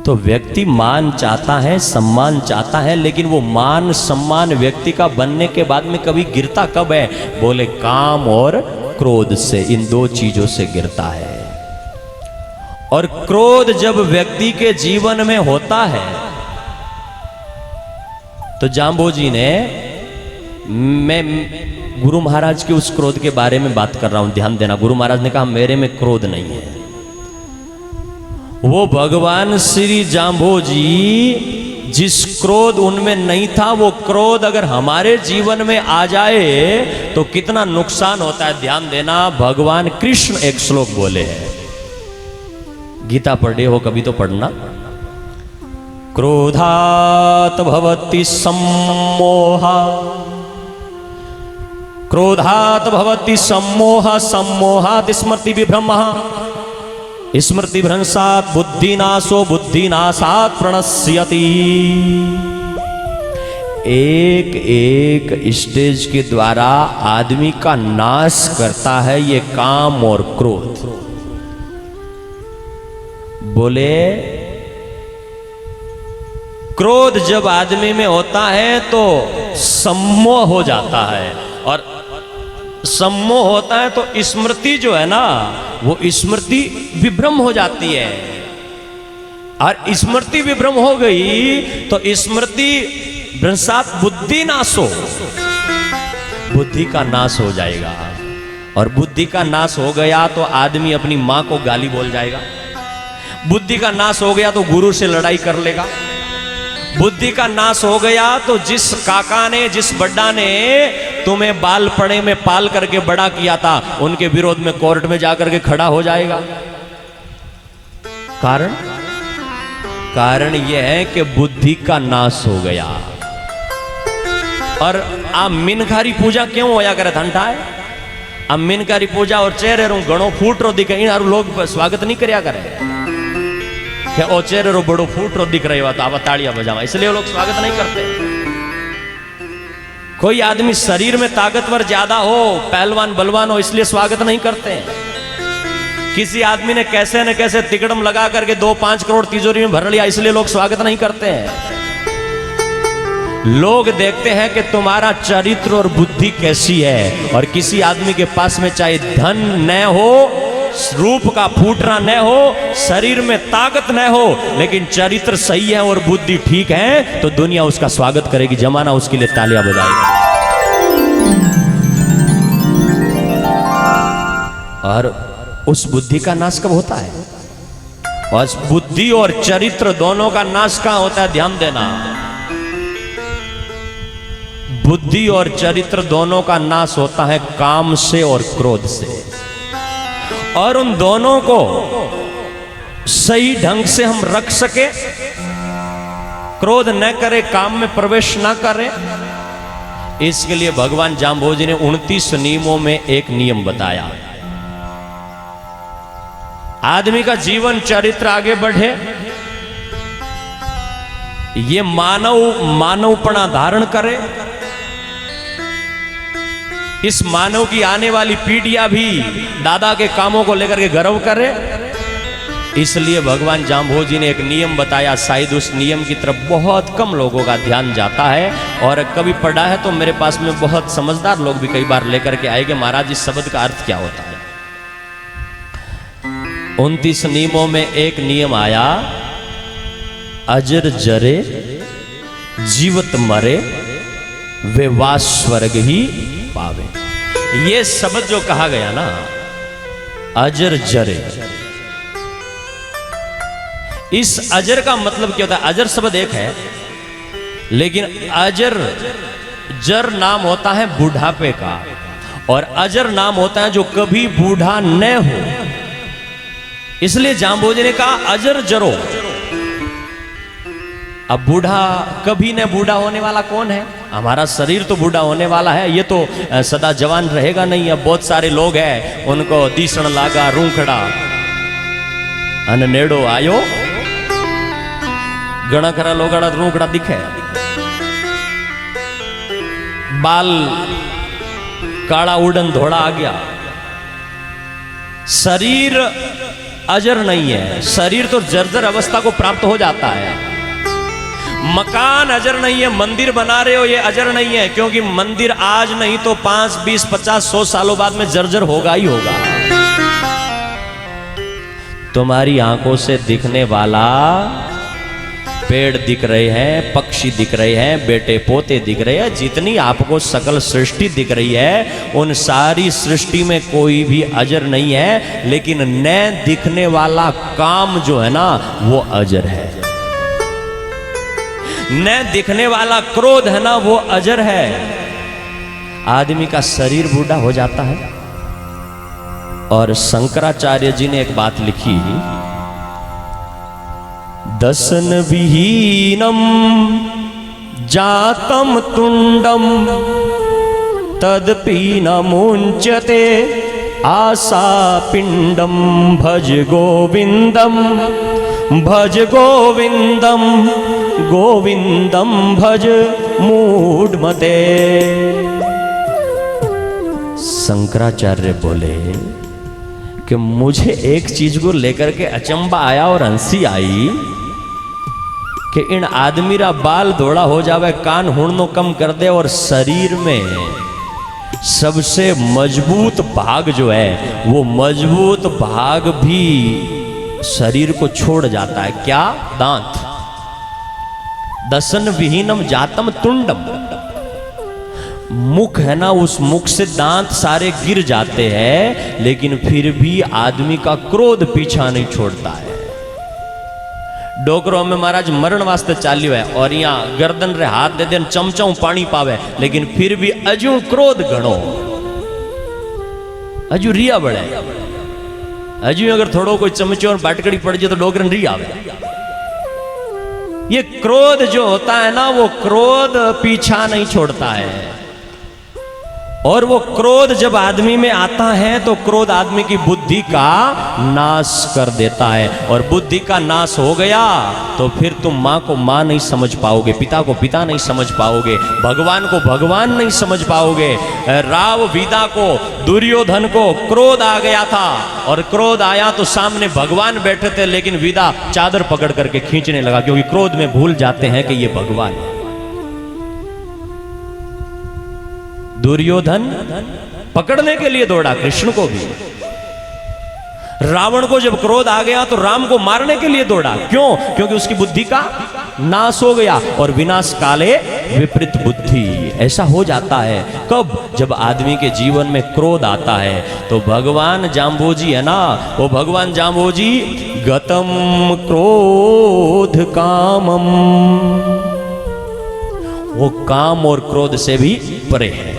तो व्यक्ति मान चाहता है, सम्मान चाहता है, लेकिन वो मान सम्मान व्यक्ति का बनने के बाद में कभी गिरता कब है? बोले काम और क्रोध से, इन दो चीजों से गिरता है। और क्रोध जब व्यक्ति के जीवन में होता है तो जाम्बोजी ने, मैं गुरु महाराज के उस क्रोध के बारे में बात कर रहा हूं, ध्यान देना। गुरु महाराज ने कहा मेरे में क्रोध नहीं है। वो भगवान श्री जाम्बोजी जिस क्रोध उनमें नहीं था, वो क्रोध अगर हमारे जीवन में आ जाए तो कितना नुकसान होता है। ध्यान देना, भगवान कृष्ण एक श्लोक बोले हैं, गीता पढ़े हो कभी तो पढ़ना। क्रोधात भवति सम्मोहा, क्रोधात भवति सम्मोह, सम्मोहात् स्मृति विभ्रमः, स्मृति भ्रंशात् बुद्धिनाशो, बुद्धिनाशात् प्रणश्यति। एक एक स्टेज के द्वारा आदमी का नाश करता है ये काम और क्रोध। बोले क्रोध जब आदमी में होता है तो सम्मोह हो जाता है, और सम्मोह होता है तो स्मृति जो है ना, वो स्मृति विभ्रम हो जाती है। और स्मृति विभ्रम हो गई तो स्मृति भ्रंशात् बुद्धि नाशो, बुद्धि का नाश हो जाएगा। और बुद्धि का नाश हो गया तो आदमी अपनी मां को गाली बोल जाएगा। बुद्धि का नाश हो गया तो गुरु से लड़ाई कर लेगा। बुद्धि का नाश हो गया तो जिस काका ने, जिस बड्डा ने तुम्हें बालपने में पाल करके बड़ा किया था, उनके विरोध में कोर्ट में जाकर के खड़ा हो जाएगा। कारण कारण यह है कि बुद्धि का नाश हो गया। और आप मीनखारी पूजा क्यों होया करे धंटा है? अब मीनखारी पूजा और चेहरे रू घणो फूट रो दिखे, इन लोग स्वागत नहीं करया करे कि ओ चेहरे रो बड़ो फूट रो दिख रही हो तो आप ताड़ियां बजावा, इसलिए वो लोग स्वागत नहीं करते। कोई आदमी शरीर में ताकतवर ज्यादा हो, पहलवान बलवान हो, इसलिए स्वागत नहीं करते। किसी आदमी ने कैसे न कैसे तिकड़म लगा करके 2-5 करोड़ तिजोरी में भर लिया, इसलिए लोग स्वागत नहीं करते हैं। लोग देखते हैं कि तुम्हारा चरित्र और बुद्धि कैसी है। और किसी आदमी के पास में चाहे धन न हो, रूप का फूटना न हो, शरीर में ताकत न हो, लेकिन चरित्र सही है और बुद्धि ठीक है, तो दुनिया उसका स्वागत करेगी, जमाना उसके लिए तालियां बजाएगा। और उस बुद्धि का नाश कब होता है? और बुद्धि और चरित्र दोनों का नाश कहां होता है? ध्यान देना, बुद्धि और चरित्र दोनों का नाश होता है काम से और क्रोध से। और उन दोनों को सही ढंग से हम रख सके, क्रोध न करे, काम में प्रवेश न करे, इसके लिए भगवान जाम्बोजी ने 29 नियमों में एक नियम बताया। आदमी का जीवन चरित्र आगे बढ़े, ये मानवपना धारण करे, इस मानव की आने वाली पीढ़ियां भी दादा के कामों को लेकर के गर्व करे, इसलिए भगवान जाम्बोजी ने एक नियम बताया। शायद उस नियम की तरफ बहुत कम लोगों का ध्यान जाता है, और कभी पढ़ा है तो मेरे पास में बहुत समझदार लोग भी कई बार लेकर के आएंगे, महाराज इस शब्द का अर्थ क्या होता है। 29 नियमों में एक नियम आया, अजर जरे जीवत मरे वे वास स्वर्ग ही पावे। ये शब्द जो कहा गया ना, अजर जरे, इस अजर का मतलब क्या होता है? अजर शब्द एक है, लेकिन अजर जर नाम होता है बुढ़ापे का, और अजर नाम होता है जो कभी बूढ़ा न हो। इसलिए जाम्बोजी ने कहा अजर जरो। अब बूढ़ा कभी न बूढ़ा होने वाला कौन है? हमारा शरीर तो बूढ़ा होने वाला है, ये तो सदा जवान रहेगा नहीं। अब बहुत सारे लोग हैं, उनको दीसण लागा रूखड़ा अन नेड़ो आयो, घणा खरा लोग रूखड़ा दिखे, बाल काला उड़न धोड़ा आ गया। शरीर अजर नहीं है। शरीर तो जर्जर अवस्था को प्राप्त हो जाता है। मकान अजर नहीं है, मंदिर बना रहे हो ये अजर नहीं है, क्योंकि मंदिर आज नहीं तो 5, 20, 50, 100 सालों बाद में जर्जर होगा ही होगा। तुम्हारी आंखों से दिखने वाला पेड़ दिख रहे हैं, पक्षी दिख रहे हैं, बेटे पोते दिख रहे हैं, जितनी आपको सकल सृष्टि दिख रही है, उन सारी सृष्टि में कोई भी अजर नहीं है, लेकिन न दिखने वाला काम जो है ना वो अजर है। न दिखने वाला क्रोध है ना वो अजर है। आदमी का शरीर बूढ़ा हो जाता है। और शंकराचार्य जी ने एक बात लिखी, दसन विहीनम जातम तुंडम तदपि न मुंचते आशा पिंडम भज गोविंदम गोविंदम भज मूढ़मते। शंकराचार्य बोले कि मुझे एक चीज को लेकर के अचंबा आया और हंसी आई कि इन आदमी रा बाल धोड़ा हो जावे, कान हुड़नो कम कर दे, और शरीर में सबसे मजबूत भाग जो है वो मजबूत भाग भी शरीर को छोड़ जाता है। क्या? दांत। दसन विहीनम जातम तुंडम, मुख है ना, उस मुख से दांत सारे गिर जाते हैं, लेकिन फिर भी आदमी का क्रोध पीछा नहीं छोड़ता है। डोकरो में महाराज मरण वास्ते चाल्यो है और यहाँ गर्दन रे हाथ दे दे चमचाऊ पानी पावे, लेकिन फिर भी अजू क्रोध घणो, अजू रिया बड़े, अजू अगर थोड़ो कोई चमचो और बाटकड़ी पड़ जाए तो डोकरन रिया आवे। ये क्रोध जो होता है ना वो क्रोध पीछा नहीं छोड़ता है। और वो क्रोध जब आदमी में आता है तो क्रोध आदमी की बुद्धि का नाश कर देता है, और बुद्धि का नाश हो गया तो फिर तुम माँ को माँ नहीं समझ पाओगे, पिता को पिता नहीं समझ पाओगे, भगवान को भगवान नहीं समझ पाओगे। राव वीदा को, दुर्योधन को क्रोध आ गया था, और क्रोध आया तो सामने भगवान बैठे थे, लेकिन वीदा चादर पकड़ करके खींचने लगा, क्योंकि क्रोध में भूल जाते हैं कि ये भगवान है। दुर्योधन पकड़ने के लिए दौड़ा कृष्ण को भी। रावण को जब क्रोध आ गया तो राम को मारने के लिए दौड़ा। क्यों? क्योंकि उसकी बुद्धि का नाश हो गया, और विनाश काले विपरीत बुद्धि। ऐसा हो जाता है कब? जब आदमी के जीवन में क्रोध आता है। तो भगवान जाम्बोजी है ना, वो भगवान जाम्बोजी गतम क्रोध कामम, वो काम और क्रोध से भी परे है।